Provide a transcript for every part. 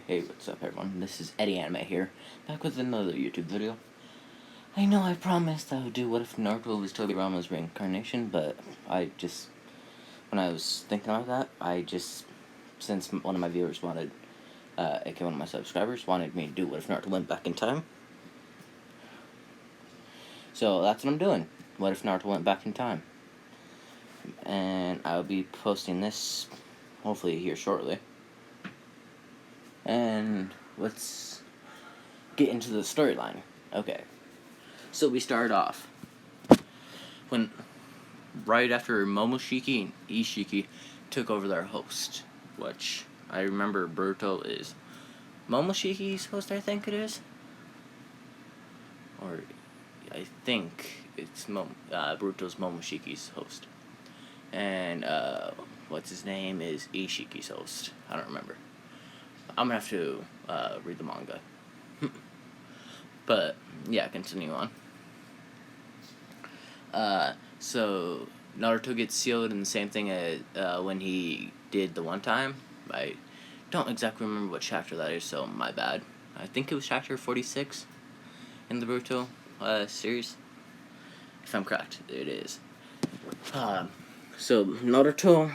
Hey, what's up everyone? This is Eddie Anime here, back with another YouTube video. I know I promised I would do What If Naruto was Tobirama's reincarnation, but when I was thinking about that, since one of my viewers wanted, aka one of my subscribers, wanted me to do What If Naruto went back in time. So that's what I'm doing, What If Naruto went back in time. And I'll be posting this, hopefully here shortly. And let's get into the storyline. Okay, so we start off right after Momoshiki and Ishiki took over their host, which I remember Naruto is Momoshiki's host, I think it is, or I think it's Naruto's Momoshiki's host, and what's his name is Ishiki's host. I don't remember. I'm gonna have to read the manga. But yeah, continue on. So Naruto gets sealed in the same thing as when he did the one time. I don't exactly remember what chapter that is, so my bad. I think it was chapter 46 in the Naruto series. If I'm correct, it is. So Naruto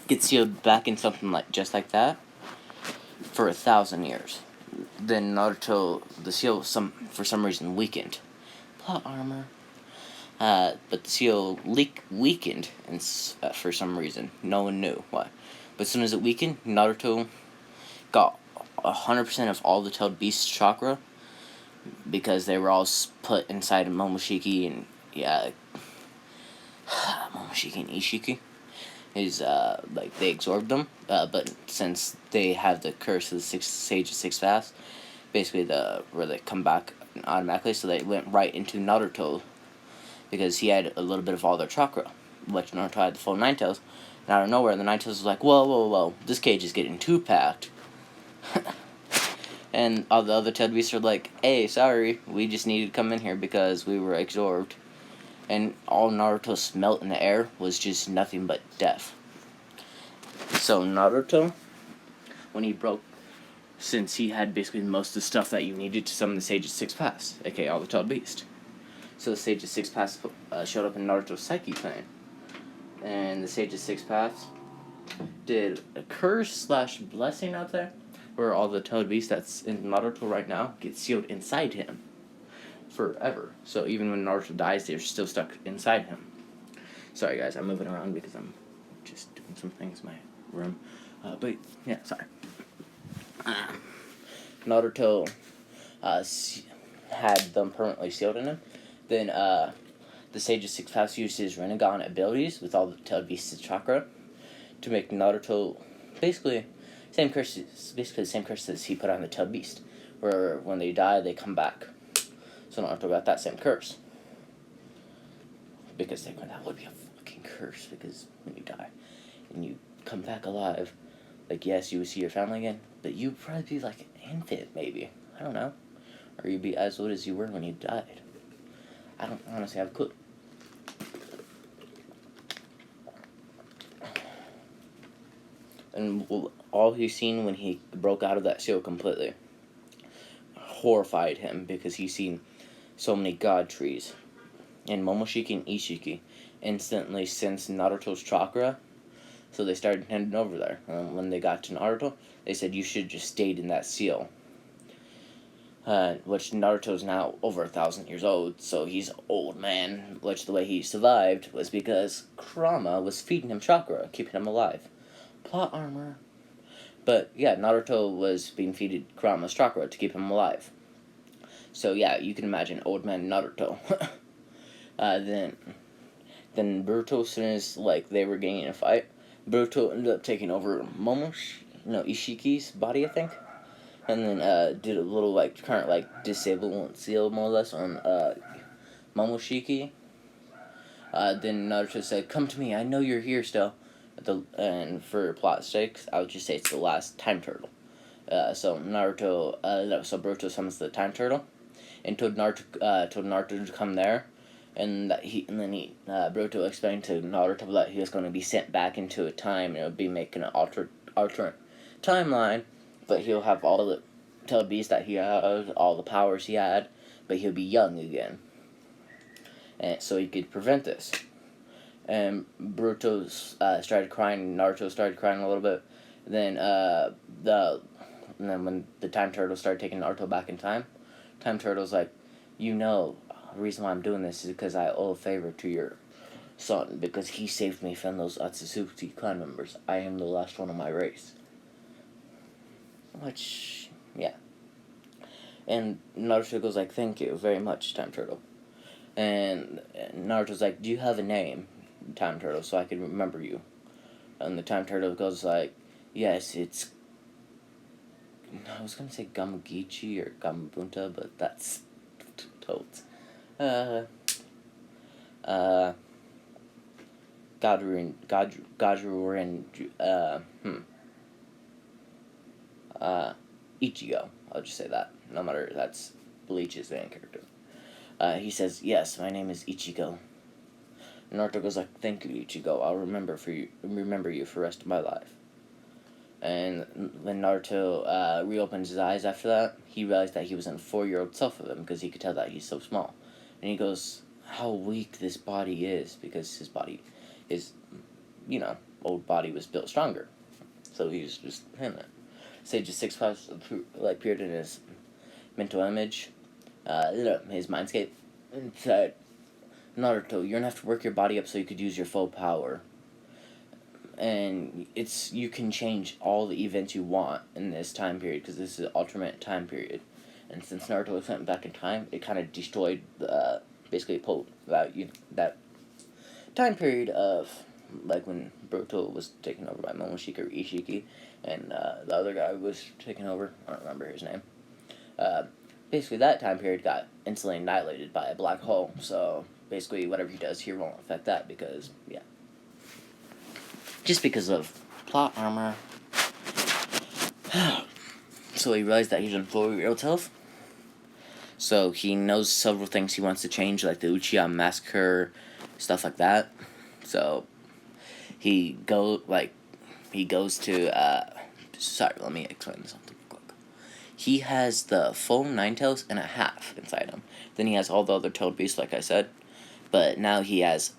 gets sealed back in something just like that for 1,000 years. Then Naruto, the seal, for some reason weakened. Plot armor. But the seal weakened, and for some reason, no one knew why. But as soon as it weakened, Naruto got 100% of all the tailed beast chakra, because they were all put inside of Momoshiki and Ishiki. They absorbed them, but since they have the curse of the Sage of Six Paths, basically where they come back automatically, so they went right into Naruto, because he had a little bit of all their chakra, which Naruto had the full Nine Tails, and out of nowhere, the Nine Tails was like, whoa, this cage is getting too packed. And all the other tailed beasts are like, hey, sorry, we just needed to come in here because we were absorbed. And all Naruto smelt in the air was just nothing but death. So Naruto, when he broke, since he had basically most of the stuff that you needed to summon the Sage of Six Paths, aka all the tailed beast. So the Sage of Six Paths showed up in Naruto's Psyche Plan. And the Sage of Six Paths did a curse/blessing out there, where all the tailed beasts that's in Naruto right now get sealed inside him forever. So even when Naruto dies, they're still stuck inside him. Sorry guys, I'm moving around because I'm just doing some things in my room. But yeah, sorry. Naruto had them permanently sealed in him. Then the Sage of Six Paths used his Rinnegan abilities with all the tailed beasts' chakra to make Naruto basically the same curse as he put on the tailed beast, where when they die they come back. So Naruto got that same curse. Because that would be a fucking curse, because when you die and you come back alive, like, yes, you would see your family again, but you'd probably be like an infant, maybe. I don't know. Or you'd be as old as you were when you died. I don't honestly have a clue. And all he's seen when he broke out of that seal completely horrified him, because he's seen so many god trees. And Momoshiki and Ishiki instantly sensed Naruto's chakra, so they started heading over there. When they got to Naruto, they said, you should just stayed in that seal. Which Naruto's now over 1,000 years old, so he's an old man, which the way he survived was because Kurama was feeding him chakra, keeping him alive. Plot armor. But yeah, Naruto was being fed Kurama's chakra to keep him alive. So yeah, you can imagine old man Naruto. Then Naruto, as soon as they were getting in a fight, Naruto ended up taking over Ishiki's body, I think, and then did a little current disable seal more or less on Momoshiki. Then Naruto said, "Come to me. I know you're here still." And for plot sakes, I would just say it's the last time turtle. So Naruto summons the time turtle, and told Naruto to come there, and then Naruto explained to Naruto that he was going to be sent back into a time, and it would be making an alternate timeline but he'll have all the telebeasts that he had, all the powers he had, but he'll be young again. And so he could prevent this. And Boruto started crying, Naruto started crying a little bit. Then and then when the Time Turtle started taking Naruto back in time, Time Turtle's like, the reason why I'm doing this is because I owe a favor to your son, because he saved me from those Atsutsuki clan members. I am the last one of my race. Which, yeah. And Naruto goes like, thank you very much, Time Turtle. And Naruto's like, do you have a name, Time Turtle, so I can remember you? And the Time Turtle goes like, yes, it's... I was gonna say Gamagichi or Gamabunta, but that's totes. Gajurin, Ichigo. I'll just say that. No matter, that's Bleach's main character. He says, yes, my name is Ichigo. Naruto goes like, thank you, Ichigo. I'll remember you for the rest of my life. And when Naruto reopens his eyes after that, he realized that he was in a 4-year-old self of him, because he could tell that he's so small. And he goes, how weak this body is, because his old body was built stronger. So he was just him. Sage of 6 Paths appeared in his mental image, his mindscape, and said, Naruto, you're gonna have to work your body up so you could use your full power. And you can change all the events you want in this time period, because this is an alternate time period. And since Naruto was sent back in time, it kind of destroyed basically that time period of like when Boruto was taken over by Momoshiki or Ishiki, and the other guy was taken over. I don't remember his name. Basically, that time period got instantly annihilated by a black hole. So basically, whatever he does here won't affect that, because just because of plot armor. So he realized that he's in 4-year-old health. So he knows several things he wants to change, like the Uchiha Massacre, stuff like that. So he goes to sorry, let me explain something quick. He has the full 9 tails and a half inside him. Then he has all the other tailed beasts, like I said. But now he has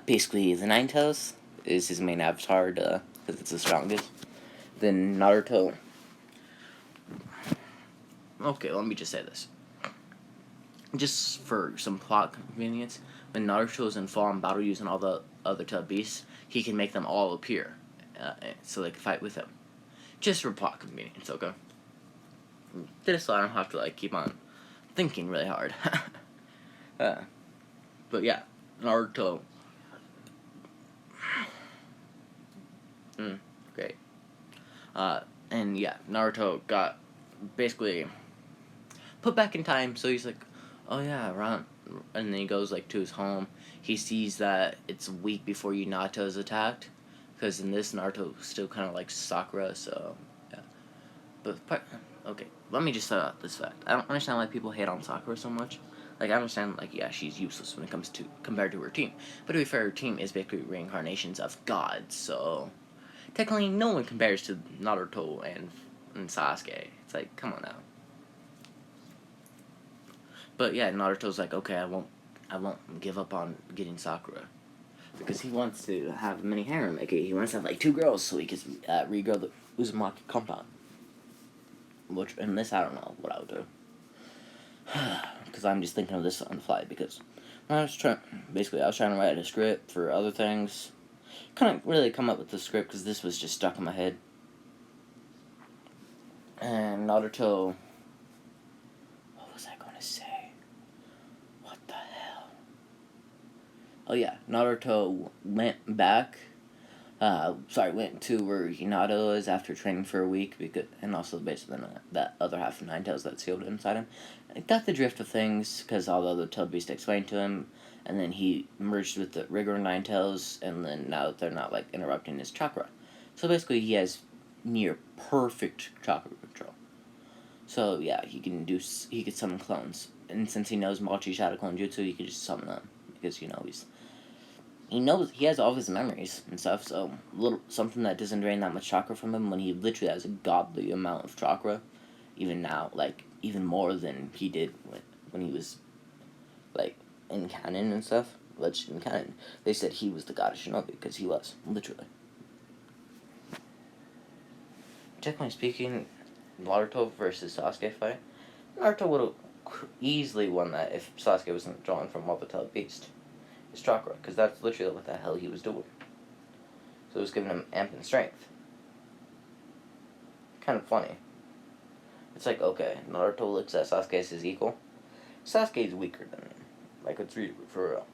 basically the 9 tails is his main avatar, because it's the strongest. Then Naruto. Okay, let me just say this. Just for some plot convenience, when Naruto is in full-on battle using all the other tailed beasts, he can make them all appear, so they can fight with him. Just for plot convenience, okay? This so I don't have to keep on thinking really hard. But yeah, Naruto. Great. And yeah, Naruto got basically put back in time, so he's like, oh yeah, around, and then he goes to his home. He sees that it's a week before Hinata is attacked, because in this Naruto still kind of likes Sakura, so yeah. But okay, let me just set out this fact. I don't understand why people hate on Sakura so much. I understand, she's useless when it comes to compared to her team. But to be fair, her team is basically reincarnations of gods, so technically no one compares to Naruto and Sasuke. It's like, come on now. But yeah, Naruto's like, okay, I won't give up on getting Sakura, because he wants to have many harem. He wants to have 2 girls so he can regrow the Uzumaki compound. Which in this I don't know what I would do, because I'm just thinking of this on the fly. Because I was trying to write a script for other things. Couldn't really come up with the script because this was just stuck in my head. And Naruto. What was I going to say? What the hell? Oh yeah, Naruto went back. Went to where Hinata is after training for a week, and also basically that other half of Nine Tails that's sealed inside him. I got the drift of things, because all the other tailed beasts explained to him, and then he merged with the regular Nine Tails, and then now they're not interrupting his chakra. So basically he has near perfect chakra control. So yeah, he can summon clones, and since he knows Machi Shadow Clone Jutsu, he can just summon them, because he has all of his memories and stuff. So something that doesn't drain that much chakra from him when he literally has a godly amount of chakra, even now, like even more than he did when he was like in canon and stuff. Which in canon they said he was the god of Shinobi because he was literally. Technically speaking, Naruto versus Sasuke fight, Naruto would have easily won that if Sasuke wasn't drawn from all the Tail Beast. His chakra, because that's literally what the hell he was doing. So it was giving him amp and strength. Kind of funny. It's like, okay, Naruto looks at Sasuke as his equal. Sasuke is weaker than him. Like, it's really for real.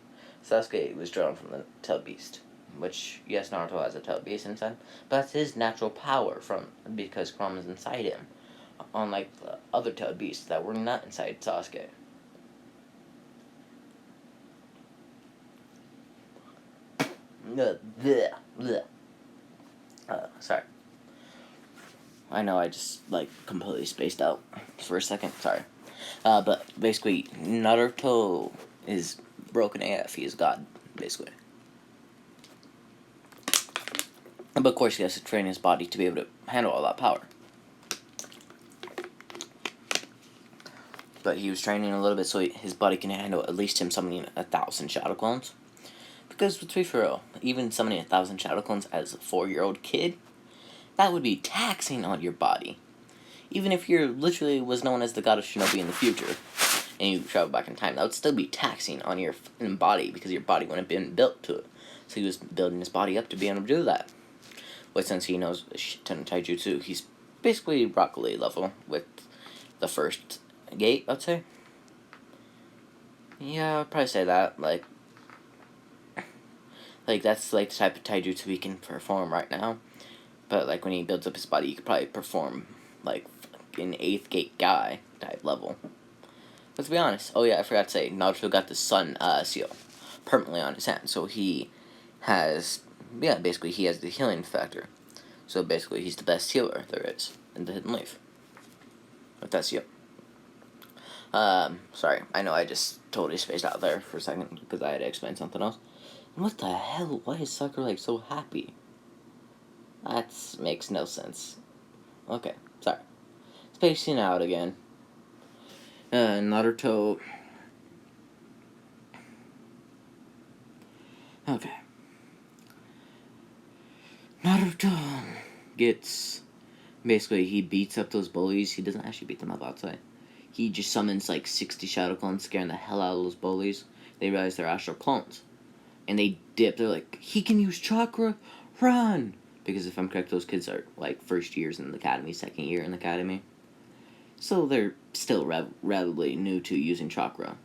Sasuke was drawn from the Tail Beast. Which, yes, Naruto has a Tail Beast inside, but that's his natural power because Kurama's inside him. Unlike the other Tail Beasts that were not inside Sasuke. Sorry. I know I just, completely spaced out for a second. Sorry. But basically, Naruto is broken AF. He is God, basically. But of course, he has to train his body to be able to handle all that power. But he was training a little bit so his body can handle at least him summoning 1,000 Shadow Clones. Because, let's be for real, even summoning 1,000 Shadow Clones as a 4-year-old kid, that would be taxing on your body. Even if you're literally was known as the god of Shinobi in the future, and you travel back in time, that would still be taxing on your body, because your body wouldn't have been built to it. So he was building his body up to be able to do that. But since he knows a shit ton of taijutsu, he's basically Rocket League level with the first gate, I'd say. Yeah, I'd probably say that. Like that's like the type of taijutsu he can perform right now. But like when he builds up his body, he could probably perform like an 8th gate guy type level. Let's be honest. Oh yeah, I forgot to say, Naruto got the sun seal permanently on his hand, so he has basically he has the healing factor. So basically he's the best healer there is in the Hidden Leaf. With that seal. Sorry, I know I just totally spaced out there for a second because I had to explain something else. And what the hell? Why is Sakura so happy? That makes no sense. Okay, sorry. Spacing out again. Naruto. Okay. Naruto gets. Basically, he beats up those bullies. He doesn't actually beat them up outside. He just summons 60 Shadow Clones, scaring the hell out of those bullies. They realize they're astral clones. And they dip. They're like, he can use chakra? Run! Because if I'm correct, those kids are first years in the academy, second year in the academy. So they're still relatively new to using chakra.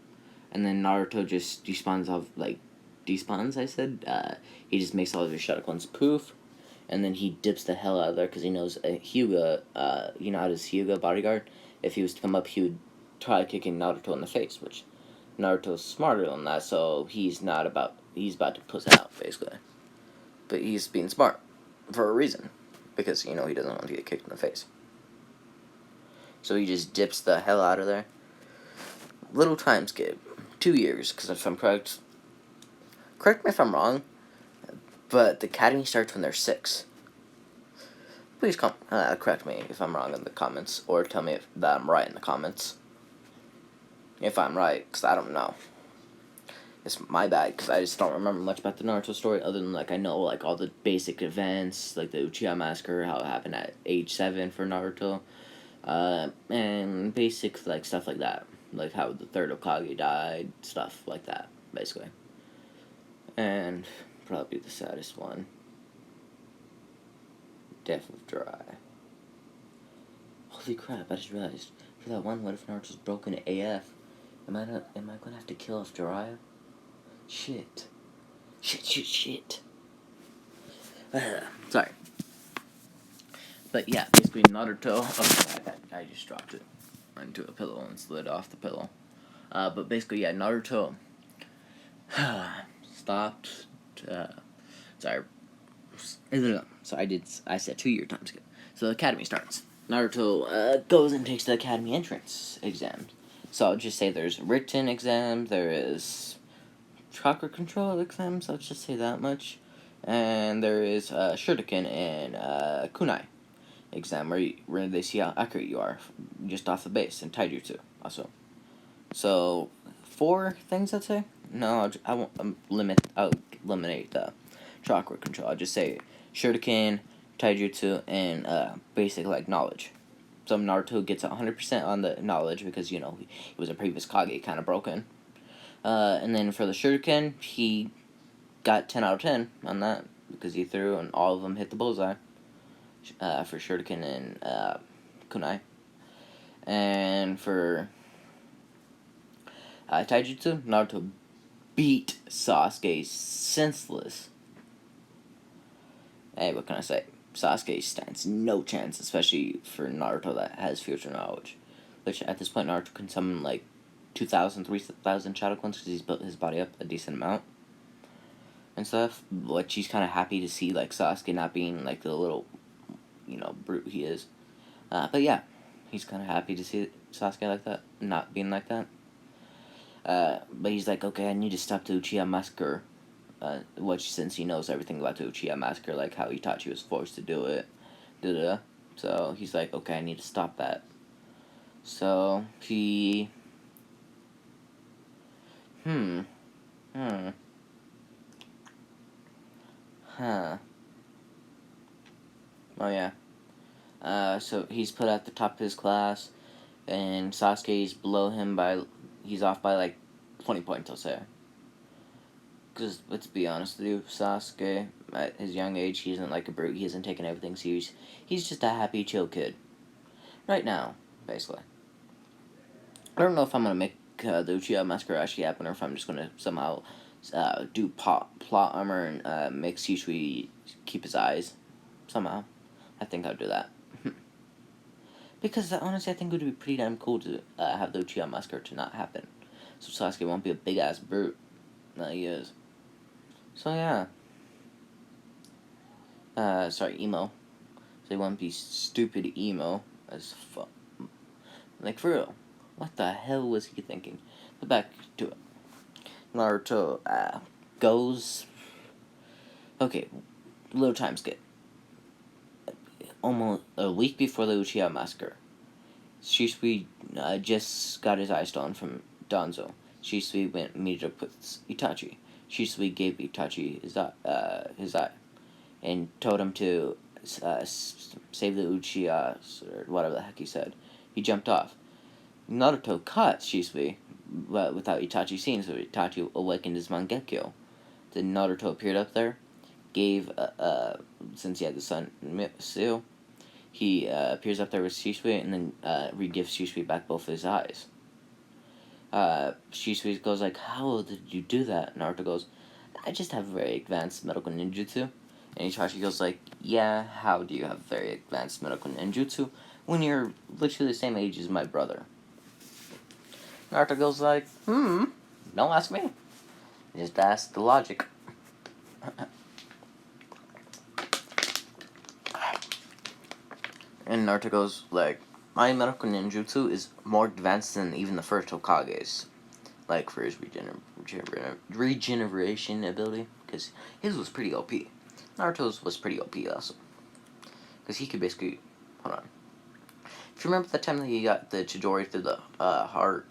And then Naruto just despawns off, despawns, I said? He just makes all of his Shadow Clones poof. And then he dips the hell out of there because he knows Hyuga, how does Hyuga bodyguard? If he was to come up, he would try kicking Naruto in the face, which Naruto's smarter than that, so he's about to puss out, basically. But he's being smart for a reason, because, he doesn't want to get kicked in the face. So he just dips the hell out of there. Little time skip. 2 years, because if I'm correct me if I'm wrong, but the academy starts when they're 6. Please correct me if I'm wrong in the comments, or tell me that I'm right in the comments. If I'm right, because I don't know. It's my bad, because I just don't remember much about the Naruto story, other than, I know, all the basic events, like the Uchiha Massacre, how it happened at age 7 for Naruto, and basic, stuff like that. Like how the 3rd Hokage died, stuff like that, basically. And probably the saddest one. Death of Jiraiya. Holy crap, I just realized, for that one, what if Naruto's broken AF? Am I gonna have to kill off Jiraiya? Shit. Sorry. But yeah, basically Naruto... Oh, I just dropped it into a pillow and slid off the pillow. But basically, yeah, Naruto stopped... sorry. So I said 2 year time skip. So the academy starts. Naruto goes and takes the academy entrance exam. So I'll just say there's written exam, there is chakra control exams, I'll just say that much. And there is Shuriken and Kunai exam where they see how accurate you are just off the base, and Taijutsu also. So 4 things I'd say. No, I won't I'll eliminate the chakra control. I'll just say Shuriken, Taijutsu, and basic like knowledge. So Naruto gets 100% on the knowledge because he was a previous Kage, kind of broken. And then for the Shuriken, he got 10 out of 10 on that because he threw and all of them hit the bullseye. For Shuriken and Kunai. And for Taijutsu, Naruto beat Sasuke senseless. Hey, what can I say? Sasuke stands no chance, especially for Naruto that has future knowledge. Which, at this point, Naruto can summon, like, 2,000, 3,000 shadow clones because he's built his body up a decent amount. And stuff. Which he's kind of happy to see, like, Sasuke not being, like, the little, brute he is. But yeah, he's kind of happy to see Sasuke like that, not being like that. But he's like, okay, I need to stop the Uchiha massacre. Which, since he knows everything about the Uchiha massacre, like how Itachi was forced to do it, so he's like, okay, I need to stop that. So he, huh. Oh yeah. So he's put at the top of his class, and Sasuke's below him he's off by like 20 points, I'll say. Because, let's be honest with you, Sasuke, at his young age, he isn't like a brute. He isn't taking everything serious. He's just a happy, chill kid. Right now, basically. I don't know if I'm going to make the Uchiha Massacre actually happen, or if I'm just going to somehow do plot armor and make Shisui keep his eyes. Somehow. I think I'll do that. Because, honestly, I think it would be pretty damn cool to have the Uchiha Massacre to not happen. So Sasuke won't be a big-ass brute. No, he is. So, yeah. Sorry, emo. So he won't be stupid emo as fuck. Like, for real. What the hell was he thinking? But back to it. Naruto, goes... Okay, little time skip. Almost a week before the Uchiha Massacre, Shisui just got his eyes stolen from Danzo. Shisui went and meted up with Itachi. Shisui gave Itachi his eye, and told him to save the Uchiha, or whatever the heck he said. He jumped off. Naruto caught Shisui, but without Itachi seeing, so Itachi awakened his Mangekyo. Then Naruto appeared up there, gave, since he had the sun seal, he appears up there with Shisui, and then re-gives Shisui back both of his eyes. Shisui goes like, how did you do that? Naruto goes, I just have very advanced medical ninjutsu. And Itachi goes like, yeah, how do you have very advanced medical ninjutsu when you're literally the same age as my brother? Naruto goes like, don't ask me. Just ask the logic. And Naruto goes like, my medical ninjutsu is more advanced than even the first Hokage's. Like, for his regeneration ability. Because his was pretty OP. Naruto's was pretty OP also. Because he could basically... Hold on. If you remember the time that he got the Chidori through the heart...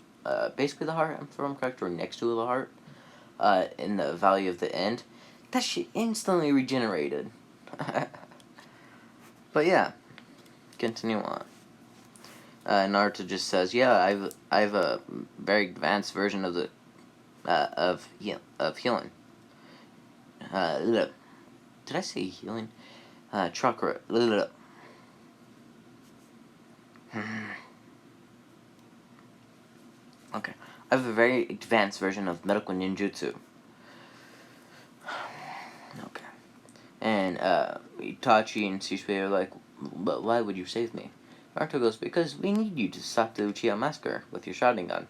basically the heart, if I'm correct, or next to the heart. In the Valley of the End. That shit instantly regenerated. But yeah. Continue on. Naruto just says, yeah, I've a very advanced version of the of healing. Did I say healing? Chakra. Okay. I have a very advanced version of medical ninjutsu. Okay. And Itachi and Shisui are like, but why would you save me? Naruto goes, because we need you to stop the Uchiha Massacre with your Sharingan.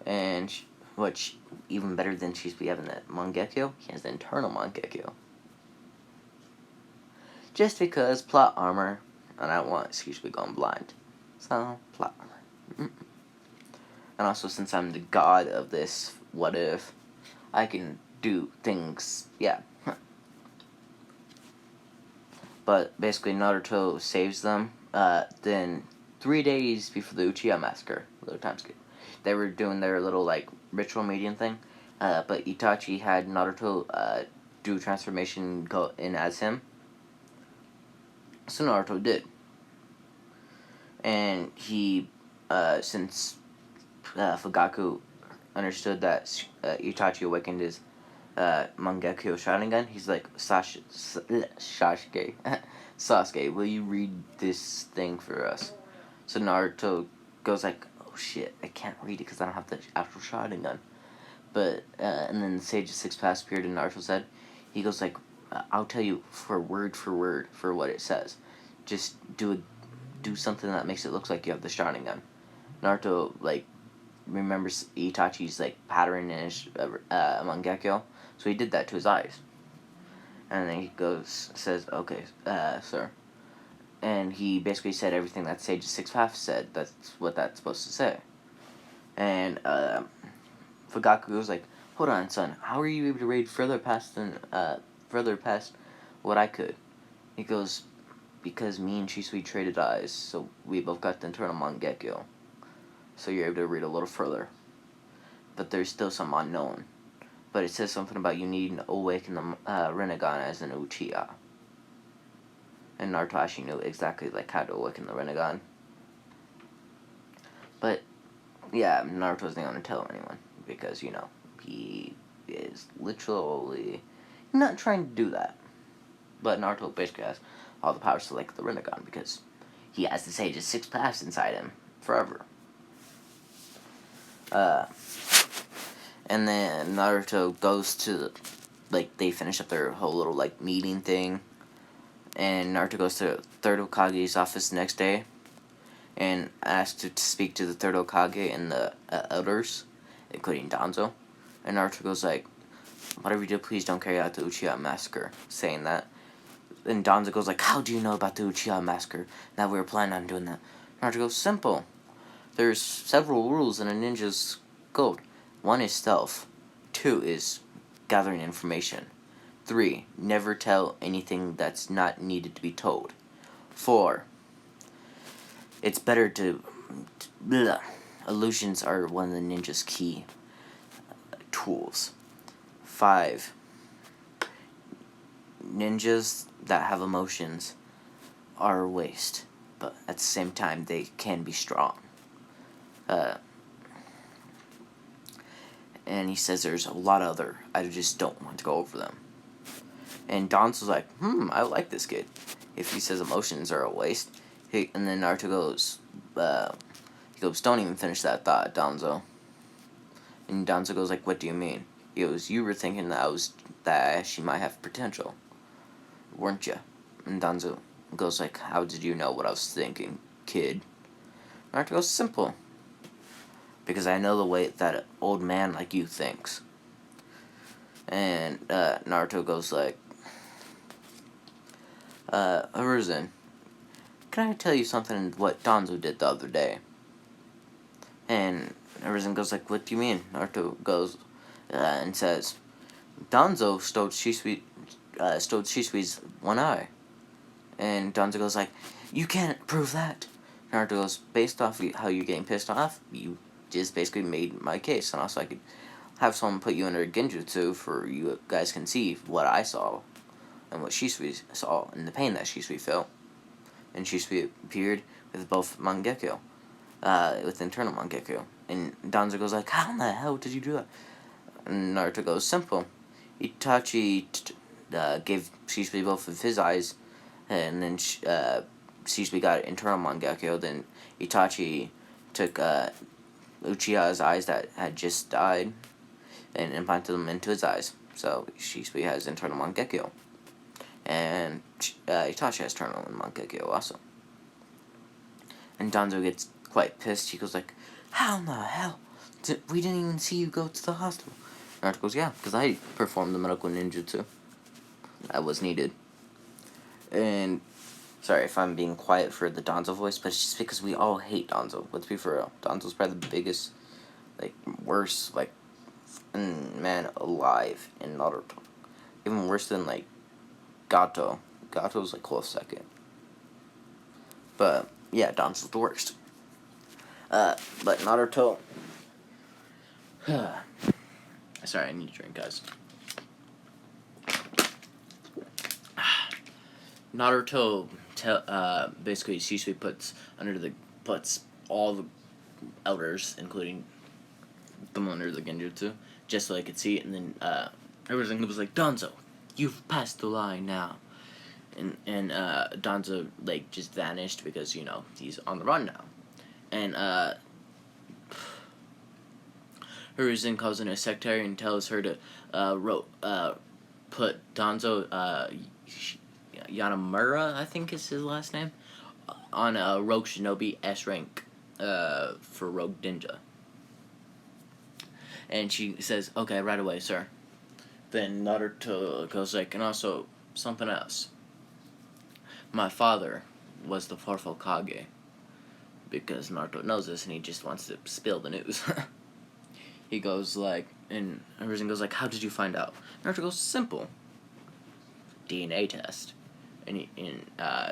And, which, even better than Shisui having the Mangekyo, he has the internal Mangekyo. Just because plot armor, and I don't want Shisui going blind. So, plot armor. And also, since I'm the god of this what if, I can do things, yeah. But basically Naruto saves them. Then 3 days before the Uchiha massacre, little time skip, they were doing their little like ritual meeting thing. But Itachi had Naruto do transformation, go in as him. So Naruto did, and he since Fugaku understood that Itachi awakened his Mangekyo Sharingan, he's like, Sasuke, Sasuke, will you read this thing for us? So Naruto goes like, oh shit, I can't read it because I don't have the actual Sharingan. But, and then the Sage of Six Paths appeared in Naruto's head. He goes like, I'll tell you for word for what it says. Just do something that makes it look like you have the Sharingan. Naruto, like, remembers Itachi's, like, pattern in his Mangekyo. So he did that to his eyes. And then he says, okay, sir. And he basically said everything that Sage of Six Paths said. That's what that's supposed to say. And Fugaku goes like, hold on, son. How are you able to read further past what I could? He goes, because me and Shisui traded eyes, so we both got the internal Mangekyo. So you're able to read a little further. But there's still some unknown. But it says something about you needing to awaken the Rinnegan as an Uchiha. And Naruto actually knew exactly like how to awaken the Rinnegan. But yeah, Naruto wasn't going to tell anyone because he is literally not trying to do that. But Naruto basically has all the powers to like the Rinnegan because he has the Sage of Six Paths inside him forever. And then Naruto goes to, like, they finish up their whole little, like, meeting thing. And Naruto goes to Third Hokage's office the next day and asks to speak to the Third Hokage and the elders, including Danzo. And Naruto goes like, whatever you do, please don't carry out the Uchiha massacre, saying that. And Danzo goes like, how do you know about the Uchiha massacre? Now we were planning on doing that. Naruto goes, simple. There's several rules in a ninja's code. 1 is stealth. 2 is gathering information. 3, never tell anything that's not needed to be told. 4, it's better to... illusions are one of the ninja's key tools. 5, ninjas that have emotions are a waste, but at the same time they can be strong. And he says there's a lot of other, I just don't want to go over them. And Danzo's like, I like this kid. If he says emotions are a waste, and then Naruto goes, don't even finish that thought, Danzo. And Danzo goes like, what do you mean? He goes, you were thinking that she might have potential, weren't you? And Danzo goes like, how did you know what I was thinking, kid? Naruto goes, simple. Because I know the way that an old man like you thinks. And Naruto goes like, Hiruzen, can I tell you something what Danzo did the other day? And Hiruzen goes like, what do you mean? Naruto goes and says, Danzo stole Shisui's one eye. And Danzo goes like, you can't prove that. Naruto goes, based off how you're getting pissed off, you just basically made my case. And also I could have someone put you under a genjutsu for you guys can see what I saw and what Shisui saw and the pain that Shisui felt. And Shisui appeared with both Mangekyo, with internal Mangekyo. And Danzo goes like, how in the hell did you do that? And Naruto goes, simple. Itachi gave Shisui both of his eyes, and then Shisui got internal Mangekyo. Then Itachi took Uchiha's eyes that had just died and implanted them into his eyes. So Shisui has internal Mangekyo. And Itachi has internal Mangekyo also. And Danzo gets quite pissed. He goes like, how in the hell? We didn't even see you go to the hospital. Naruto goes, yeah, because I performed the medical ninjutsu that was needed. And sorry if I'm being quiet for the Danzo voice, but it's just because we all hate Danzo. Let's be for real. Danzo's probably the biggest, worst, man alive in Naruto. Even worse than like Gato. Gato's like close second. But yeah, Danzo's the worst. But Naruto. Sorry, I need a drink, guys. Naruto basically Shisui puts all the elders, including them under the genjutsu, just so they could see it, and then everything was like, Danzo, you've passed the line now. And Danzo like just vanished because, you know, he's on the run now. And Hiruzen calls in a secretary and tells her to put Danzo Yanamura, I think is his last name, on a Rogue Shinobi S rank for Rogue Ninja. And she says, okay, right away, sir. Then Naruto goes like, and also something else. My father was the fourth Hokage. Because Naruto knows this and he just wants to spill the news. He goes like, and Hiruzen goes like, how did you find out? Naruto goes, simple. DNA test. And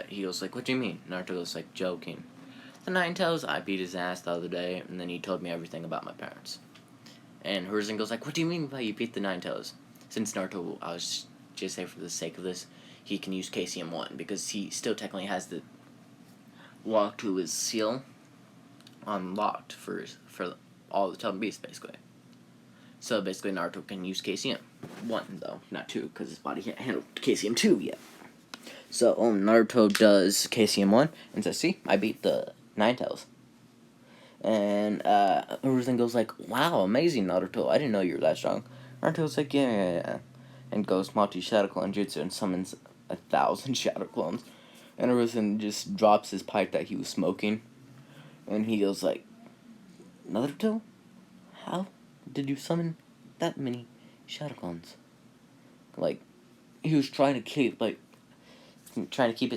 he goes like, what do you mean? Naruto goes like, joking. The Nine Tails, I beat his ass the other day, and then he told me everything about my parents. And Hiruzen goes like, what do you mean by you beat the Nine Tails? Since Naruto, I was just say for the sake of this, he can use KCM1, because he still technically has the lock to his seal unlocked for all the 12 beasts, basically. So basically Naruto can use KCM1, though, not 2, because his body can't handle KCM2 yet. So Naruto does KCM1 and says, see, I beat the Nine Tails. And everything goes like, wow, amazing, Naruto, I didn't know you were that strong. Naruto's like, yeah. And goes multi-shadow clone jutsu and summons 1,000 shadow clones. And everything just drops his pipe that he was smoking. And he goes like, Naruto, how did you summon that many shadow clones? Like, he was trying to keep it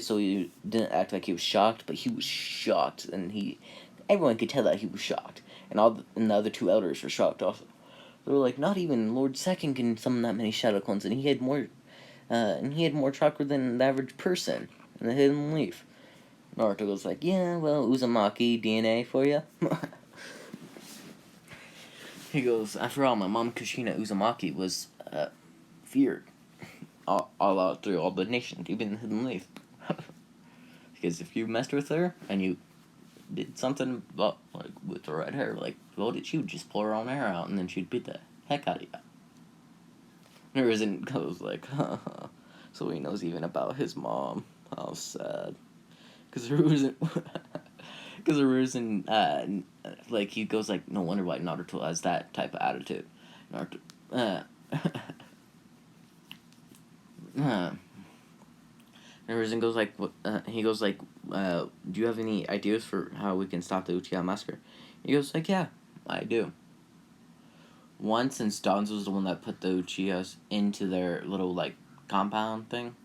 so he didn't act like he was shocked, but he was shocked, and everyone could tell that he was shocked, and the other two elders were shocked also. They were like, not even Lord Second can summon that many shadow clones, and he had more chakra than the average person in the Hidden Leaf. Naruto goes like, yeah, well, Uzumaki DNA for you. He goes, after all, my mom Kushina Uzumaki was feared all out through all the nations, even the Hidden Leaf. Because if you messed with her and you did something about, like with her red hair, like she would just pull her own hair out and then she'd beat the heck out of you. And Risen goes like, so he knows even about his mom. How sad. Because Risen, like, he goes like, no wonder why Naruto has that type of attitude. Risen goes like, he goes like, do you have any ideas for how we can stop the Uchiha massacre? He goes like, yeah, I do. One, since Danzo's the one that put the Uchihas into their little, like, compound thing,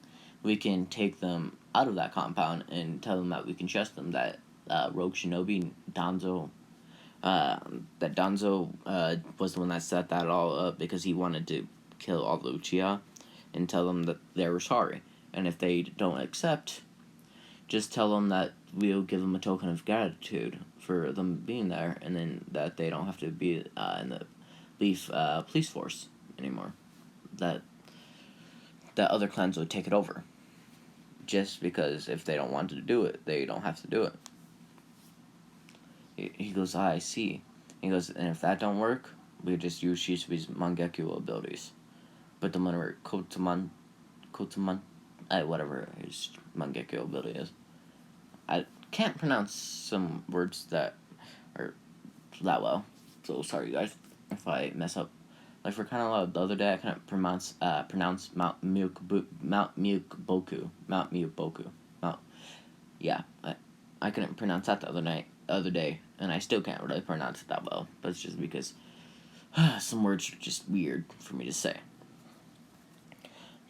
we can take them out of that compound and tell them that we can trust them, that Rogue Shinobi, Danzo, was the one that set that all up because he wanted to kill all the Uchiha and tell them that they were sorry. And if they don't accept, just tell them that we'll give them a token of gratitude for them being there, and then that they don't have to be in the Leaf police force anymore. That other clans would take it over. Just because if they don't want to do it, they don't have to do it. He goes, I see. He goes, and if that don't work, we just use Shisui's Mangekyo abilities. Put them under Kotaman, whatever his Mangekyo ability is. I can't pronounce some words that are that well, so sorry guys if I mess up. Like for kind of loud the other day, I couldn't pronounce Mount Mukboku. Yeah, I couldn't pronounce that the other day, and I still can't really pronounce it that well. But it's just because some words are just weird for me to say.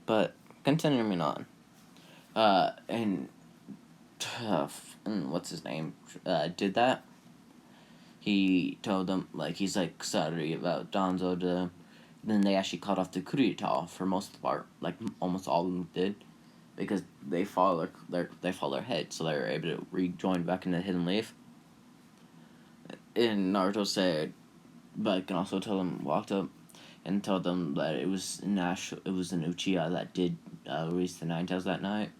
But continuing on, and what's his name? Did that. He told them, like, he's like sorry about Danzo then they actually called off the coup d'etat for most of the part, like almost all of them did, because they follow their head, so they were able to rejoin back in the Hidden Leaf. And Naruto said, but I can also tell them walked up and told them that it was an Uchiha that did release the Nine Tails that night,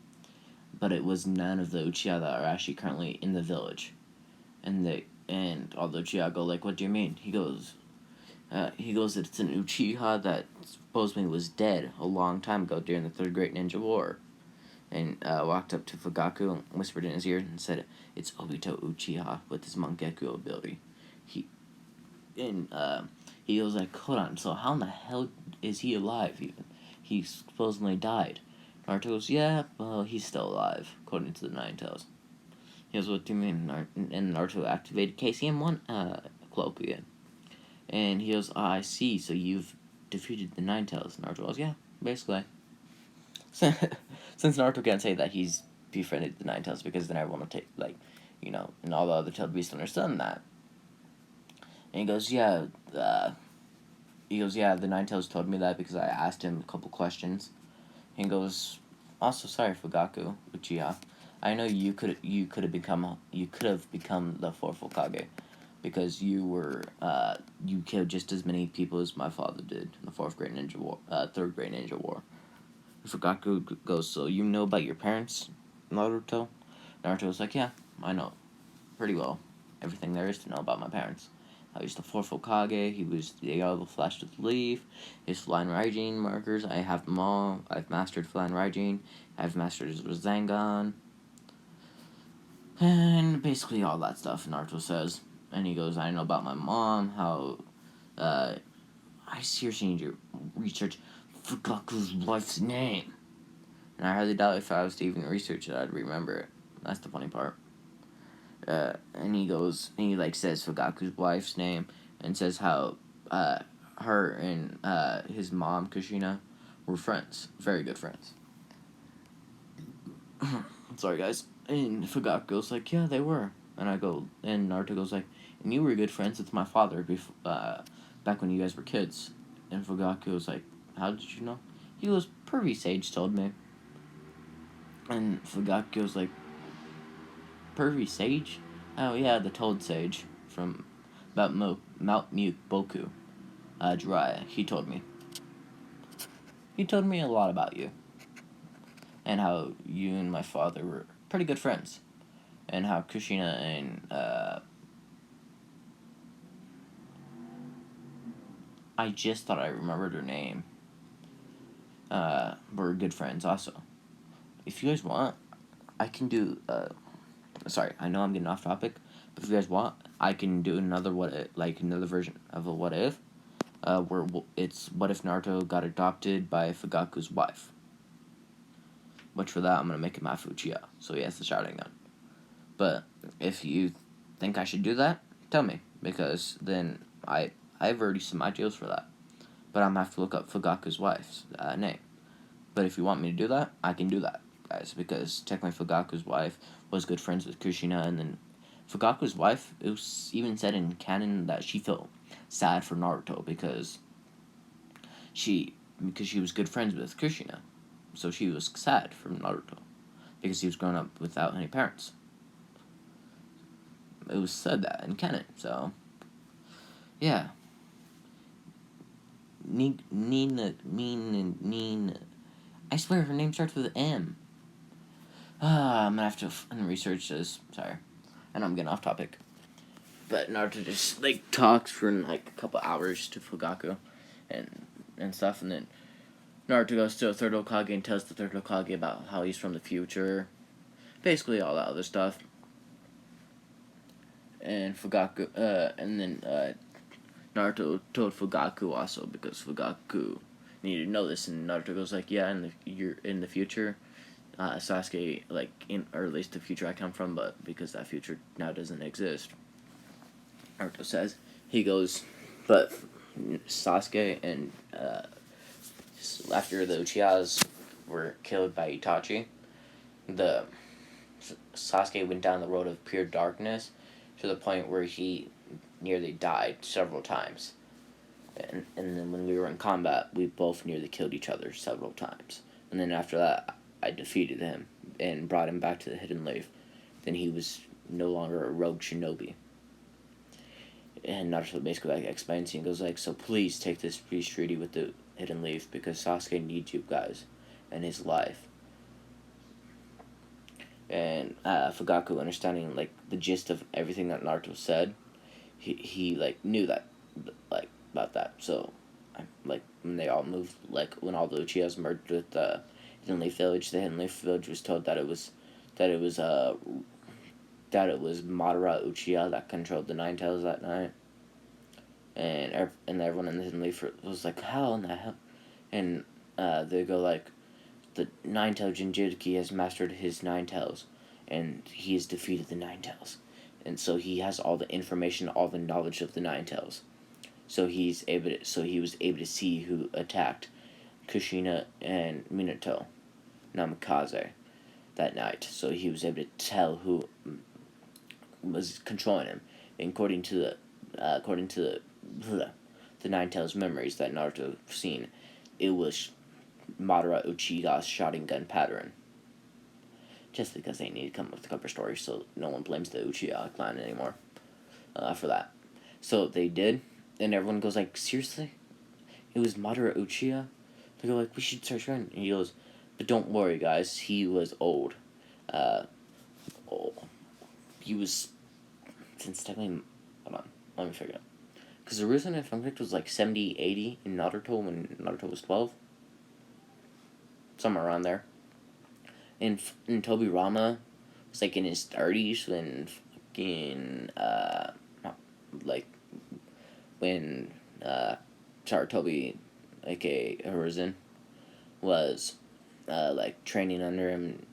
but it was none of the Uchiha that are actually currently in the village. And all the Uchiha go like, "What do you mean?" He goes, "It's an Uchiha that supposedly was dead a long time ago during the Third Great Ninja War." And walked up to Fugaku and whispered in his ear and said, "It's Obito Uchiha with his Mangekyou ability." He he goes like, "Hold on, so how in the hell is he alive even? He supposedly died." Naruto goes, "Yeah, well, he's still alive, according to the Nine Tails." He goes, "What do you mean?" And Naruto activated KCM1 cloak again. And he goes, "I see, so you've defeated the Nine Tails." Naruto goes, "Yeah, basically." Since Naruto can't say that he's befriended the Nine Tails, because then everyone will take, like, and all the other tailed beasts understand that. And he goes, "Yeah, the Nine Tails told me that because I asked him a couple questions." He goes, "Also, sorry, Fugaku Uchiha. I know you could have become the fourth Hokage, because you killed just as many people as my father did in the Third Great Ninja War." Fugaku goes, "So you know about your parents, Naruto?" Naruto's like, "Yeah, I know pretty well everything there is to know about my parents. I was the fourth Hokage. He was the yellow flash with the leaf. His flying Raijin markers, I have them all. I've mastered flying Raijin. I've mastered his Rasengan. And basically all that stuff," Naruto says. And he goes, "I know about my mom, how, I seriously need to research Fugaku's wife's name." And I highly doubt if I was to even research it, I'd remember it. That's the funny part. And he goes, and he says Fugaku's wife's name, and says how her and his mom, Kushina, were friends. Very good friends. Sorry, guys. And Fugaku goes like, "Yeah, they were." And Naruto goes like, "And you were good friends with my father back when you guys were kids." And Fugaku was like, "How did you know?" He goes, "Pervy Sage told me." And Fugaku goes like, "Pervy Sage? Oh yeah, the Toad Sage from Mount Mute Boku, Jiraiya. He told me. He told me a lot about you, and how you and my father were pretty good friends, and how Kushina and I just thought I remembered her name. Were good friends also. If you guys want, I can do. Sorry, I know I'm getting off topic, but if you guys want, I can do another another version of a what if, where it's what if Naruto got adopted by Fugaku's wife. Which for that I'm gonna make him half Uchiha, so he has the shouting gun. But if you think I should do that, tell me, because then I've already set my deals for that. But I'm gonna have to look up Fugaku's wife's name. But if you want me to do that, I can do that, guys, because technically Fugaku's wife was good friends with Kushina, and then Fugaku's wife, it was even said in canon that she felt sad for Naruto because she was good friends with Kushina, so she was sad for Naruto because he was growing up without any parents. It was said that in canon, so yeah. Nina. I swear her name starts with an M. I'm gonna have to research this. Sorry, and I'm getting off topic. But Naruto just talks for a couple hours to Fugaku, and stuff, and then Naruto goes to a third Hokage and tells the third Hokage about how he's from the future, basically all that other stuff. And Naruto told Fugaku also, because Fugaku needed to know this, and Naruto goes like, "Yeah, you're in the future, Sasuke, or at least the future I come from, but because that future now doesn't exist." Naruto says, he goes, but Sasuke and after the Uchihas were killed by Itachi, the Sasuke went down the road of pure darkness to the point where he nearly died several times. And then when we were in combat, we both nearly killed each other several times. And then after that, I defeated him and brought him back to the Hidden Leaf. Then he was no longer a rogue shinobi. And Naruto basically like explains and goes like, so please take this peace treaty with the Hidden Leaf because Sasuke needs you guys and his life. And Fugaku, understanding like the gist of everything that Naruto said, he like knew that like about that. So like when they all moved, like when all the Uchihas merged with the Hidden Leaf Village, the Hidden Leaf Village was told that it was Madara Uchiha that controlled the Nine Tails that night. And everyone in the Hidden Leaf was like, how in the hell? And they go like, the Nine Tail Jinchuriki has mastered his Nine Tails, and he has defeated the Nine Tails. And so he has all the information, all the knowledge of the Nine Tails. So he was able to see who attacked Kushina and Minato Namikaze that night. So he was able to tell who was controlling him. And according to the Nine Tails memories that Naruto seen, it was Madara Uchiha's Sharingan pattern. Just because they need to come up with a cover story, so no one blames the Uchiha clan anymore for that. So they did, and everyone goes like, seriously? It was Madara Uchiha? They go like, we should start trying. And he goes, but don't worry guys, he was old. He was, since technically, hold on, let me figure it out. Because the reason if I'm correct was like 70, 80 in Naruto when Naruto was 12. Somewhere around there. And Tobirama was like in his 30s when fucking, when Sarutobi, aka Horizon, was like training under him.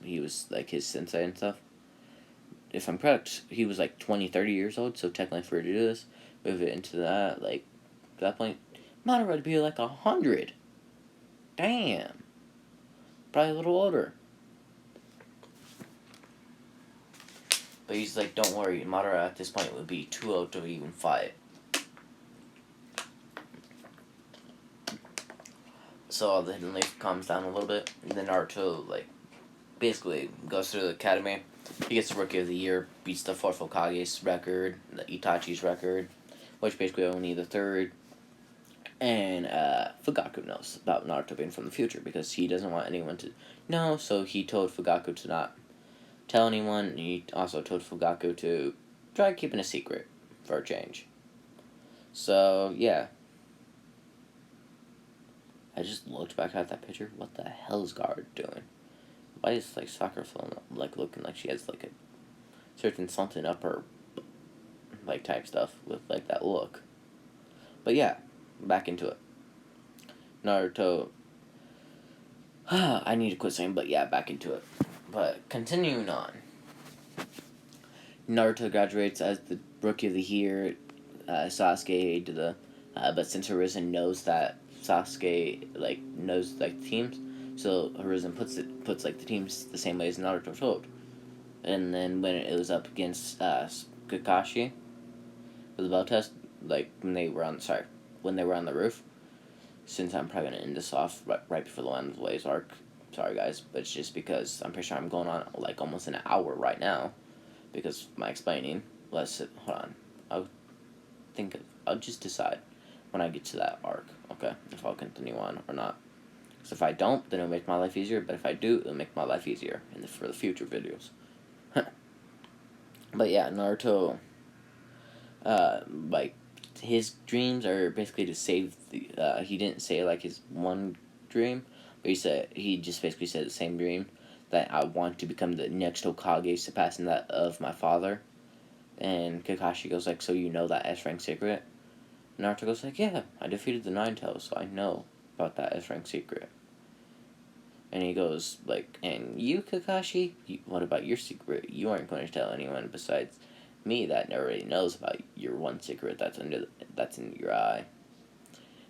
He was like his sensei and stuff. If I'm correct, he was like 20, 30 years old, so technically for to do this, move it into that, like, at that point, Madara would be like 100. Damn. Probably a little older. But he's like, don't worry, Madara at this point would be too old to even fight. So all the Hidden Leaf calms down a little bit, and then Naruto, like, basically goes through the academy. He gets Rookie of the Year, beats the fourth Hokage's record, the Itachi's record, which basically only the third. And Fugaku knows about Naruto being from the future because he doesn't want anyone to know, so he told Fugaku to not tell anyone, and he also told Fugaku to try keeping a secret for a change. So, yeah. I just looked back at that picture. What the hell is Guard doing? Why is like soccer film like looking like she has like a certain something up her like type stuff with like that look? But yeah, back into it. Naruto. I need to quit saying, but yeah, back into it. But continuing on. Naruto graduates as the Rookie of the Year. Sasuke to the, but since Horizon knows that Sasuke like knows like the teams, so Horizon puts like the teams the same way as Naruto told. And then when it was up against Kakashi for the belt test, like when they were on the roof. Since I'm probably gonna end this off right before the Land of the Waves arc, sorry guys, but it's just because I'm pretty sure I'm going on like almost an hour right now, because of my explaining. Hold on, I'll just decide when I get to that arc, okay, if I'll continue on or not. So if I don't, then it'll make my life easier, but if I do, it'll make my life easier for the future videos. But yeah, Naruto, like, his dreams are basically to save the, he didn't say, like, his one dream, but he just basically said the same dream, that I want to become the next Hokage, surpassing that of my father. And Kakashi goes like, so you know that S-rank secret? Naruto goes like, yeah, I defeated the Nine Tails, so I know about that S-rank secret. And he goes like, and you, Kakashi? What about your secret? You aren't going to tell anyone besides me that already knows about your one secret that's in your eye.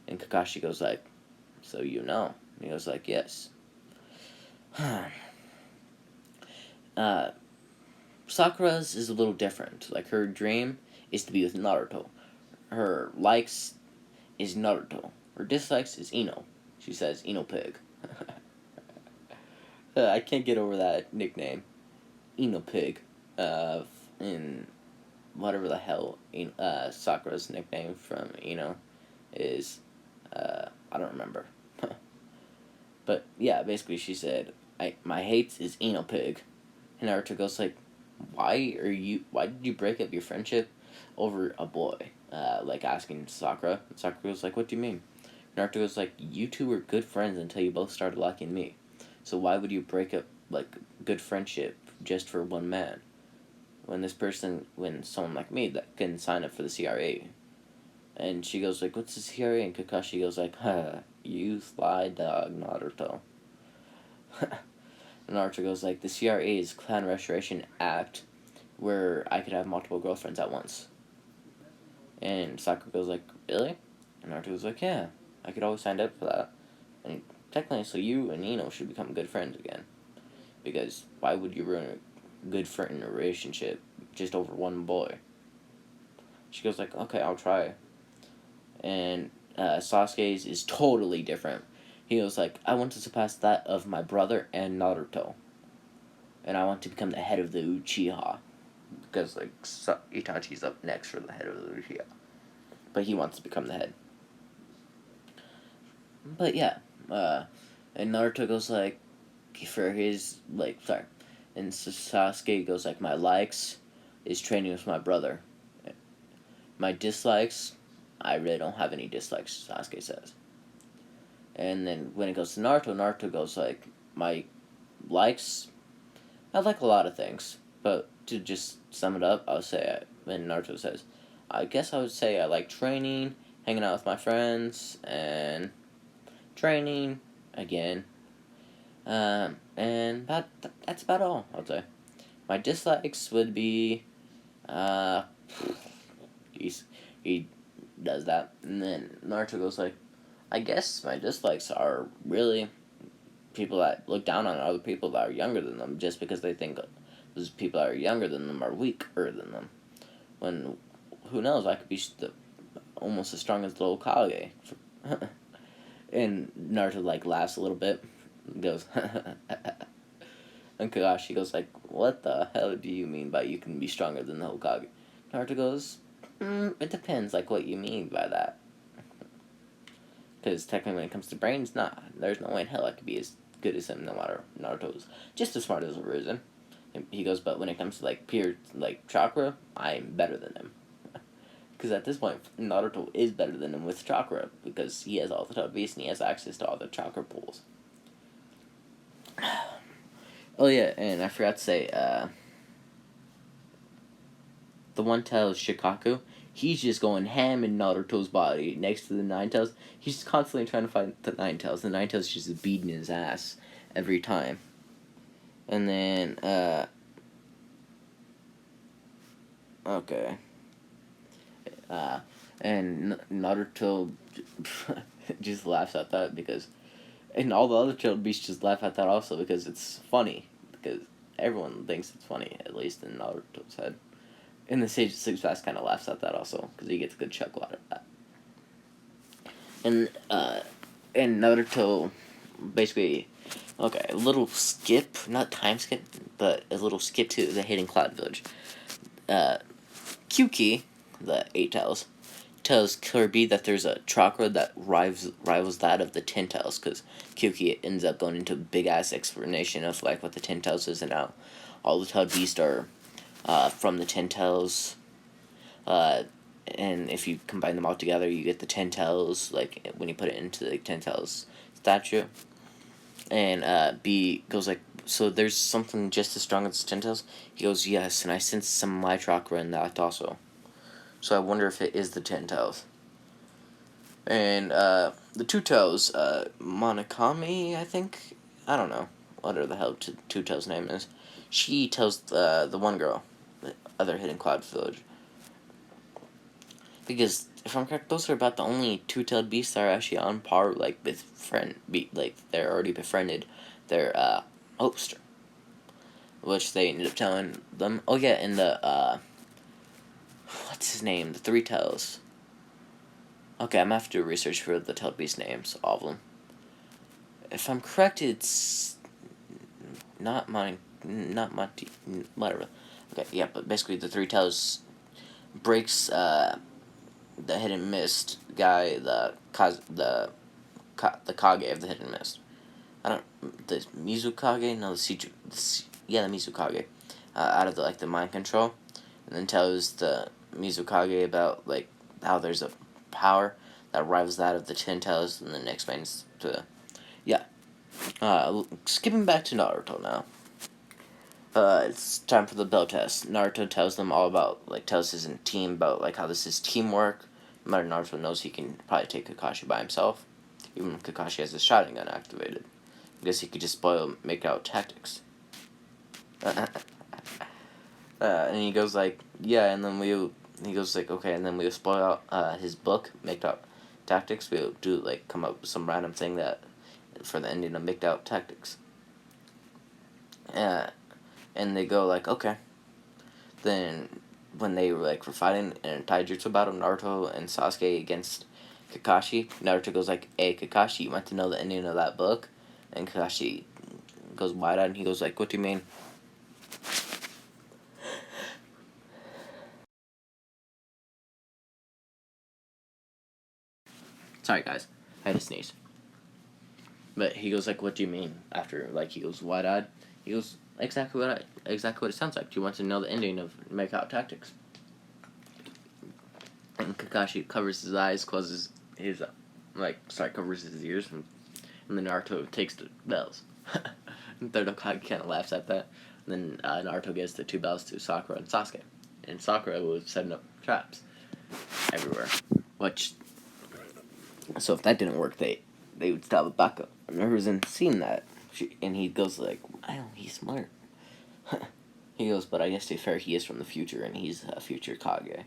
And Kakashi goes like, so you know? And he goes like, yes. Sakura's is a little different. Like, her dream is to be with Naruto. Her likes is Naruto. Her dislikes is Ino. She says Ino Pig. I can't get over that nickname. Ino Pig. In whatever the hell Sakura's nickname from Ino is. I don't remember. But yeah, basically she said, my hates is Eno Pig. And Naruto goes like, why did you break up your friendship over a boy? Like asking Sakura. And Sakura goes like, what do you mean? Naruto goes like, you two were good friends until you both started liking me. So why would you break up like good friendship just for one man? When someone like me that can sign up for the CRA. And she goes like, what's the CRA? And Kakashi goes like, you sly dog, Naruto. And Naruto goes like, the CRA is Clan Restoration Act, where I could have multiple girlfriends at once. And Sakura goes like, really? And Naruto goes like, yeah, I could always sign up for that. And technically, so you and Ino should become good friends again. Because why would you ruin a good friend relationship just over one boy? She goes like, okay, I'll try. And Sasuke's is totally different. He goes like, I want to surpass that of my brother and Naruto. And I want to become the head of the Uchiha. Because like Itachi's up next for the head of the Uchiha. But he wants to become the head. But yeah. And Naruto goes like, for his, like, sorry. And Sasuke goes like, my likes is training with my brother. My dislikes, I really don't have any dislikes, Sasuke says. And then when it goes to Naruto, Naruto goes like, my likes, I like a lot of things. But to just sum it up, I'll say, when Naruto says, I guess I would say I like training, hanging out with my friends, and training again. And that's about all, I'll say. My dislikes would be, he does that. And then Naruto goes like, I guess my dislikes are really people that look down on other people that are younger than them just because they think those people that are younger than them are weaker than them. When, who knows, I could be almost as strong as the Hokage. And Naruto, like, laughs a little bit and goes, and Kakashi goes like, what the hell do you mean by you can be stronger than the Hokage? Naruto goes, it depends, like, what you mean by that. Because technically when it comes to brains, there's no way in hell I could be as good as him, no matter. Naruto's just as smart as Hiruzen. He goes, but when it comes to, like, pure, like, chakra, I'm better than him. Because at this point, Naruto is better than him with chakra, because he has all the 12 beasts and he has access to all the chakra pools. Oh yeah, and I forgot to say, the one tails Shikaku, he's just going ham in Naruto's body next to the Nine Tails. He's constantly trying to fight the Nine Tails. The Nine Tails just beating his ass every time. And then, okay. And Naruto just laughs at that because, and all the other child beasts just laugh at that also because it's funny. Because everyone thinks it's funny, at least in Naruto's head. And the Sage of Six Paths kind of laughs at that also because he gets a good chuckle out of that. And Naruto, basically, okay, a little skip, not time skip, but a little skip to the Hidden Cloud Village. Kyuki, the Eight Tails, tells Kirby that there's a chakra that rivals that of the Ten Tails, because Kyuki ends up going into a big-ass explanation of, like, what the Ten Tails is and how all the Tailed Beasts are from the Ten Tails. And if you combine them all together, you get the Ten Tails, like, when you put it into the Ten Tails statue. And B goes like, so there's something just as strong as the Ten Tails? He goes, yes, and I sense some of my chakra in that also. So I wonder if it is the Ten Tails. And the Two Tails, Monokami, I think? I don't know. Whatever the hell Two Tails' name is. She tells the one girl, the other Hidden Cloud Village. Because, if I'm correct, those are about the only two-tailed beasts that are actually on par, like, with they're already befriended their, host. Which they ended up telling them, oh yeah, and the, what's his name? The Three Tails. Okay, I'm gonna have to do research for the Telebeast names, all of them. If I'm correct, it's not mine, not Monty, whatever. Okay, yeah, but basically the three tails breaks the hidden mist guy, the Kage of the hidden mist. I don't the Mizukage, no the Mizukage, out of the mind control, and then tells the Mizukage about like how there's a power that rivals that of the Ten Tails, and then explains to yeah. Skipping back to Naruto now. It's time for the bell test. Naruto tells them all about tells his team about how this is teamwork. No matter Naruto knows he can probably take Kakashi by himself, even if Kakashi has his Sharingan activated. I guess he could just make out tactics. And he goes yeah, and then he goes okay, and then we'll spoil out his book, make out tactics. We'll do come up with some random thing that for the ending of make out tactics. And they go okay. Then when they were fighting in a taijutsu battle, Naruto and Sasuke against Kakashi, Naruto goes hey Kakashi, you want to know the ending of that book? And Kakashi goes wide eyed and he goes what do you mean? Sorry guys, I had to sneeze. But he goes what do you mean? After he goes wide eyed, he goes exactly what it sounds like. Do you want to know the ending of Make Out Tactics? And Kakashi covers his eyes, closes his covers his ears, and then Naruto takes the bells. And Third Hokage kind of laughs at that. And then Naruto gives the two bells to Sakura and Sasuke, and Sakura was setting up traps everywhere. Which, so if that didn't work, they would stop a backup. And Naruto's seen that, and he goes I don't. He's smart. He goes, but I guess to be fair, he is from the future, and he's a future Kage.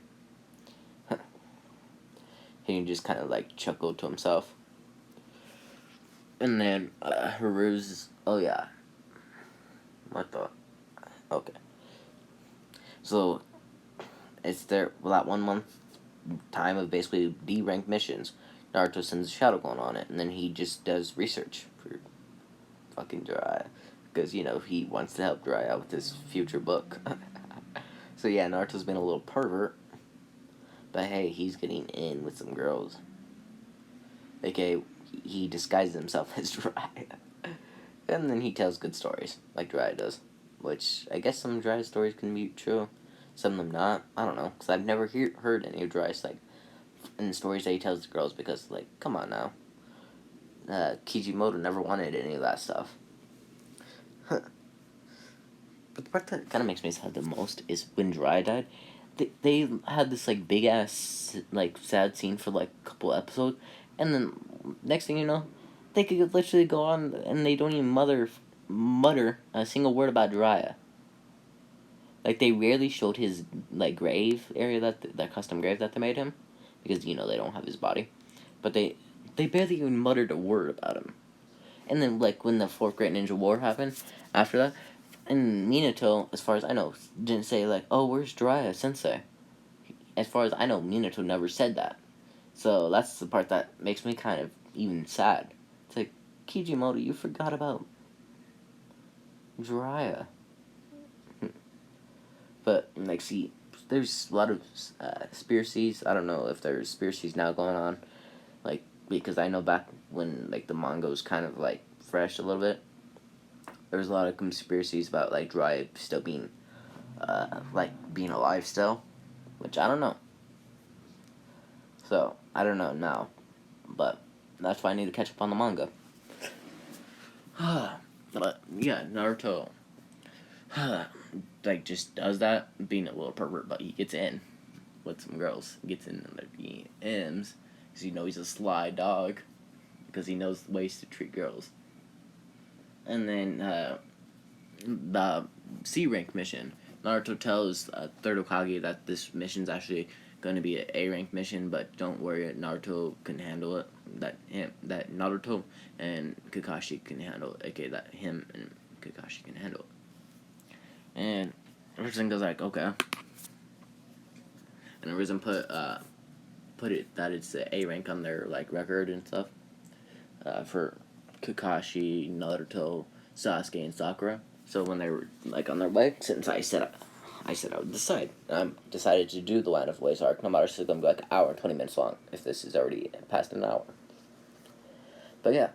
He just kind of chuckled to himself. And then Haru's. Oh yeah. What the? Okay. So it's that 1 month time of basically D-ranked missions. Naruto sends a shadow clone on it, and then he just does research for fucking Jiraiya, because he wants to help Jiraiya with his future book. So yeah, Naruto's been a little pervert, but hey, he's getting in with some girls. Okay, he disguises himself as Jiraiya, and then he tells good stories like Jiraiya does, which I guess some Jiraiya stories can be true, some of them not. I don't know, because I've never heard any of Jiraiya's in stories that he tells the girls, because come on now, Kijimoto never wanted any of that stuff. But the part that kind of makes me sad the most is when Jiraiya died. They had this big ass sad scene for a couple episodes, and then next thing you know, they could literally go on and they don't even mutter a single word about Jiraiya. They rarely showed his grave area, that custom grave that they made him, because they don't have his body, but they barely even muttered a word about him. And then when the Fourth Great Ninja War happened after that, and Minato, as far as I know, didn't say oh, where's Jiraiya Sensei? As far as I know, Minato never said that. So that's the part that makes me kind of even sad. It's Kijimoto, you forgot about Jiraiya. But see, there's a lot of conspiracies. I don't know if there's conspiracies now going on, because I know back when the manga was kind of fresh a little bit, there was a lot of conspiracies about Jiraiya still being being alive still, which I don't know. So I don't know now, but that's why I need to catch up on the manga. But yeah, Naruto just does that, being a little pervert, but he gets in with some girls. He gets in their DMs because he's a sly dog, because he knows ways to treat girls. And then the C rank mission, Naruto tells Third Hokage that this mission's actually going to be an A rank mission, but don't worry, Naruto can handle it. That Naruto and Kakashi can handle it. Okay, that him and Kakashi can handle it. And Risen goes okay. And Risen put put it that it's the A rank on their like record and stuff. For Kakashi, Naruto, Sasuke, and Sakura. So when they were like on their way, since I said I would decide. I decided to do the Land of Waves arc, no matter if it's gonna be like an hour and 20 minutes long. If this is already past an hour. But yeah,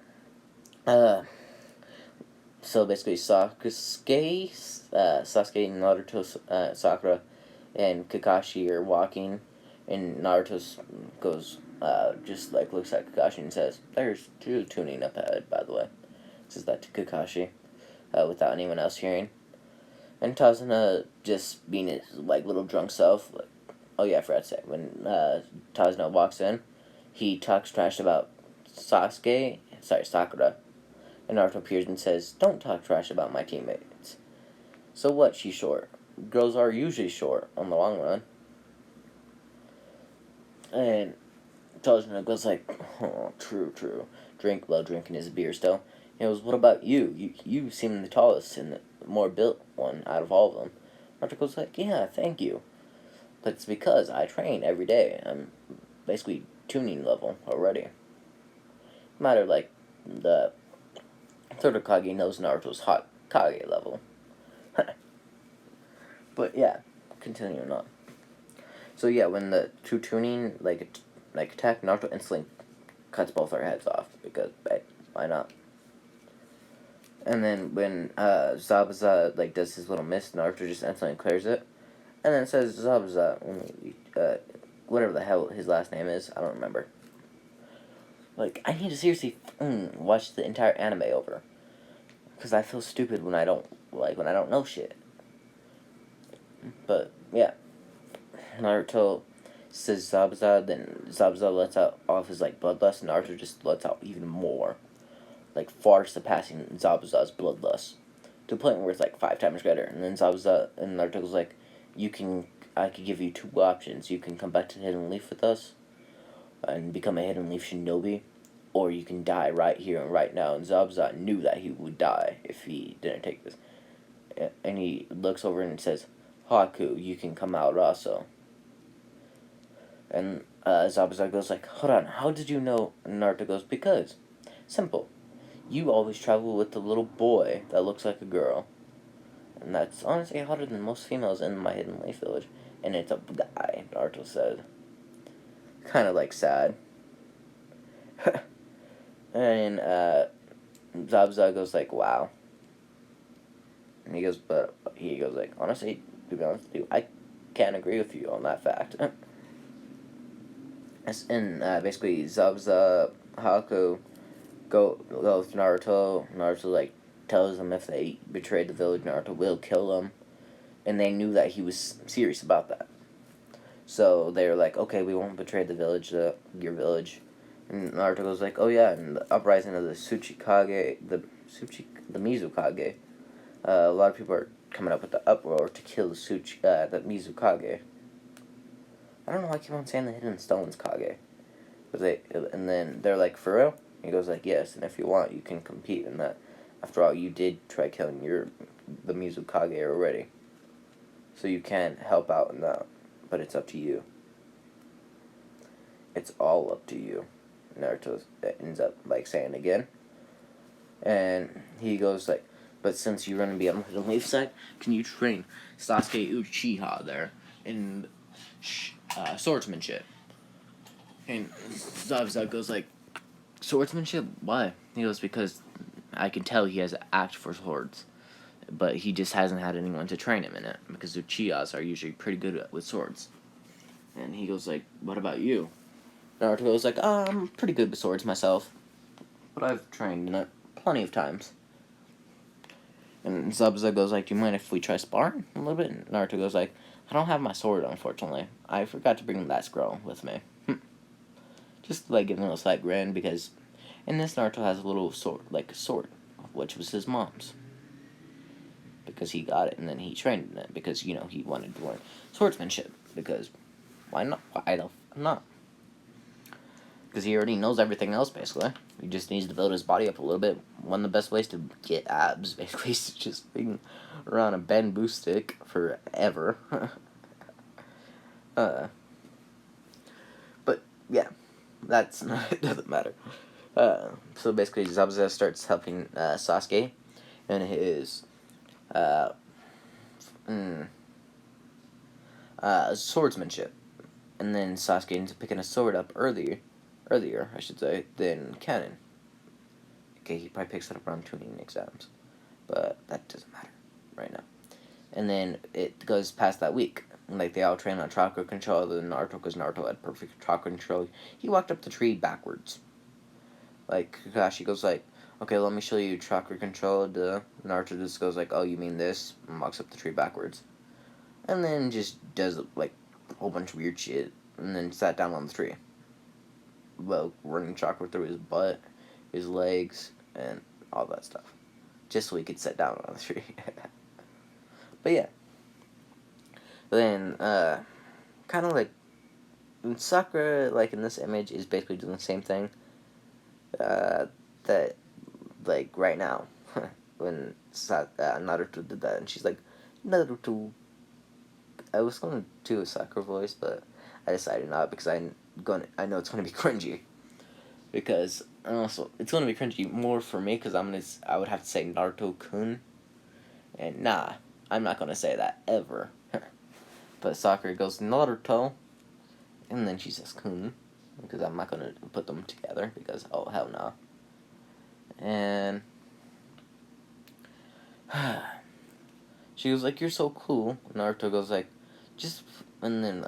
so basically Sasuke, Naruto, Sakura, and Kakashi are walking, and Naruto goes, just like looks at Kakashi and says, "There's two tuning up ahead, by the way." Says that to Kakashi, without anyone else hearing. And Tazuna just being his like little drunk self. Like, oh yeah, I forgot to say, when Tazuna walks in, he talks trash about Sakura, and Naruto appears and says, "Don't talk trash about my teammates." So what? She's short. Girls are usually short on the long run. And Tazuna goes like, "Oh, true. Drink while drinking his beer still." He goes, "What about you? You seem the tallest and the more built one out of all of them." Naruto goes like, "Yeah, thank you. But it's because I train every day. I'm basically tuning level already." Matter like the third Hokage knows Naruto's hot Kage level. But yeah, continuing on. So yeah, when the two tuning like attack, Naruto instantly cuts both their heads off because why not? And then when Zabuza like does his little mist, Naruto just instantly clears it, and then says Zabuza, whatever the hell his last name is, I don't remember. Like I need to seriously watch the entire anime over, because I feel stupid when I don't know shit. But yeah, Naruto says Zabuza, then Zabuza lets out off his like bloodlust, and Naruto just lets out even more, like far surpassing Zabuza's bloodlust, to the point where it's like 5 times greater. And then Zabuza and Naruto goes like, I could give you 2 options. You can come back to the Hidden Leaf with us, and become a Hidden Leaf shinobi, or you can die right here and right now. And Zabuza knew that he would die if he didn't take this. And he looks over and says, "Haku, you can come out also." And Zabuza goes like, "Hold on, how did you know?" And Naruto goes, "Because. Simple. You always travel with the little boy that looks like a girl. And that's honestly hotter than most females in my Hidden Leaf village. And it's a guy," Naruto said. Kind of like sad. And Zabuza goes like, "Wow." And he goes like, "Honestly, to be honest with you, I can't agree with you on that fact." And basically, Zabuza, Haku go with Naruto. Naruto like tells them if they betrayed the village, Naruto will kill them, and they knew that he was serious about that. So they were like, "Okay, we won't betray the village, your village." And Naruto goes like, "Oh yeah, and the uprising of the Tsuchikage, the Mizukage. A lot of people are coming up with the uproar to kill the Mizukage." I don't know why I keep on saying the Hidden Stones Kage. And then they're like, "For real?" He goes like, "Yes, and if you want, you can compete in that. After all, you did try killing the Mizukage already. So you can help out in that, but it's up to you. It's all up to you." Naruto ends up like saying again. And he goes like, "But since you're gonna be on the Leaf side, can you train Sasuke Uchiha there in swordsmanship?" And Zabuza goes like, "Swordsmanship? Why?" He goes, "Because I can tell he has an act for swords, but he just hasn't had anyone to train him in it, because Uchihas are usually pretty good with swords." And he goes like, "What about you?" Naruto goes like, "I'm pretty good with swords myself, but I've trained in it plenty of times." And Zabuza goes like, "Do you mind if we try sparring a little bit?" And Naruto goes like, "I don't have my sword, unfortunately. I forgot to bring that scroll with me." Just like giving a little slight grin, because in this Naruto has a little sword, which was his mom's. Because he got it and then he trained in it because, he wanted to learn swordsmanship. Because why not? Why the f not? Because he already knows everything else, basically. He just needs to build his body up a little bit. One of the best ways to get abs, basically, is just being around a bamboo stick forever. But that's not, it doesn't matter. So basically, Zabuza starts helping Sasuke in his uh, swordsmanship, and then Sasuke ends up picking a sword up earlier, I should say, than Canon. Okay, he probably picks it up around tuning exams, but that doesn't matter right now. And then it goes past that week. Like, they all train on chakra control, then Naruto, because Naruto had perfect chakra control, he walked up the tree backwards. Like, Kakashi goes like, okay, let me show you chakra control. Naruto just goes like, oh, you mean this? And walks up the tree backwards. And then just does, like, a whole bunch of weird shit. And then sat down on the tree. Well, running chakra through his butt, his legs, and all that stuff. Just so he could sit down on the tree. But yeah. Then, kind of like, Sakura, like, in this image, is basically doing the same thing. That, like, right now, when Naruto did that, and she's like, Naruto. I was going to do a Sakura voice, but I decided not, because I know it's going to be cringy. Because, and also, it's going to be cringy more for me, because I would have to say Naruto-kun, and nah, I'm not going to say that, ever. But Sakura goes, Naruto, and then she says kun, because I'm not going to put them together, because, oh, hell no. And she was like, you're so cool. Naruto goes like, just, and then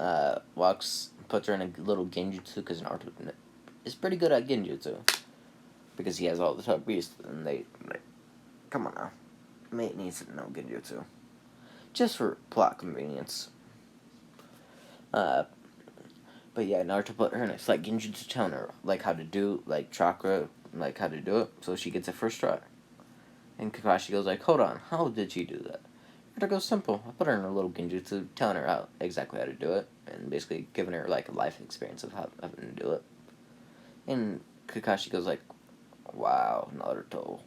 puts her in a little genjutsu, because Naruto is pretty good at genjutsu, because he has all the top beasts, and they, like, come on now, mate needs to know genjutsu, just for plot convenience. But yeah, Naruto put her in a like genjutsu, telling her like how to do like chakra, like how to do it, so she gets it first try. And Kakashi goes like, hold on, how did she do that? Naruto goes, simple. I put her in a little genjutsu, telling her exactly how to do it, and basically giving her like a life experience of how to do it. And Kakashi goes like, wow, Naruto,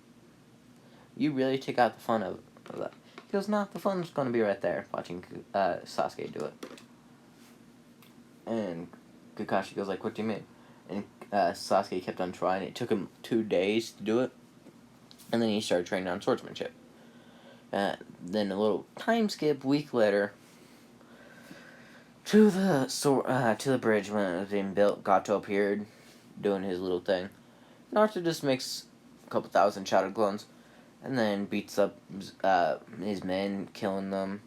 you really take out the fun of that. He goes, nah, the fun's gonna be right there, watching Sasuke do it. And Kakashi goes like, what do you mean? And Sasuke kept on trying. It took him 2 days to do it. And then he started training on swordsmanship. Then a little time skip, week later, to the bridge when it was being built, Gato appeared, doing his little thing. Naruto just makes a couple thousand shadow clones, and then beats up his men, killing them,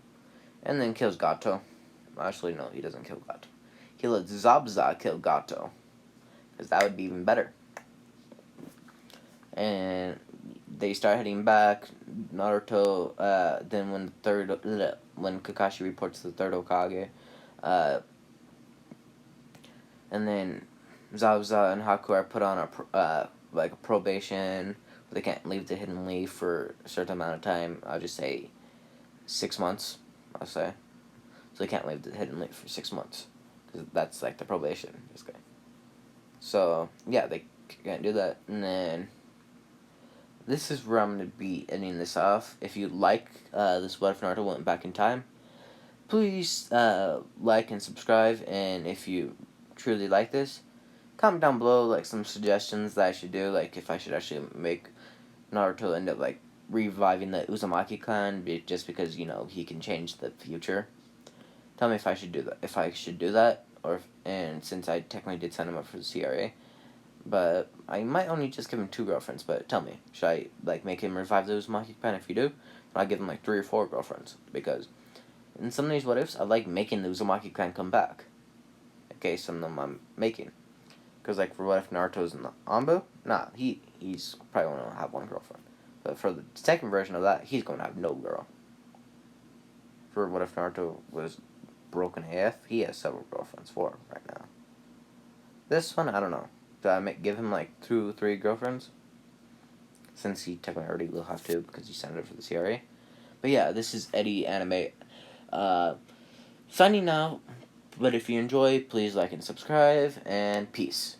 and then kills Gato. Actually, no, he doesn't kill Gato. He lets Zabuza kill Gato, because that would be even better. And they start heading back. Naruto, then when Kakashi reports to the third Hokage, and then Zabuza and Haku are put on a probation, where they can't leave the Hidden Leaf for a certain amount of time. I'll just say 6 months, I'll say. So they can't leave the Hidden Leaf for 6 months, because that's like the probation, basically. So, yeah, they can't do that. And then this is where I'm going to be ending this off. If you like this What If Naruto Went Back in Time, please like and subscribe. And if you truly like this, comment down below like some suggestions that I should do. Like if I should actually make Naruto end up like reviving the Uzumaki clan just because, you know, he can change the future. Tell me if I should do that. If I should do that, and since I technically did sign him up for the CRA. But I might only just give him 2 girlfriends. But tell me, should I like make him revive the Uzumaki clan? If you do, I'll give him like 3 or 4 girlfriends, because in some of these what ifs, I like making the Uzumaki clan come back. Okay, some of them I'm making, because like for What If Naruto's in the Anbu, nah, he's probably gonna have 1 girlfriend. But for the second version of that, he's gonna have no girl. For What If Naruto was broken AF, he has several girlfriends for right now. This one, I don't know. Do I give him like 2 or 3 girlfriends? Since he technically already will have to, because he signed up for the CRA. But yeah, this is Eddie Anime signing out. But if you enjoy, please like and subscribe, and peace.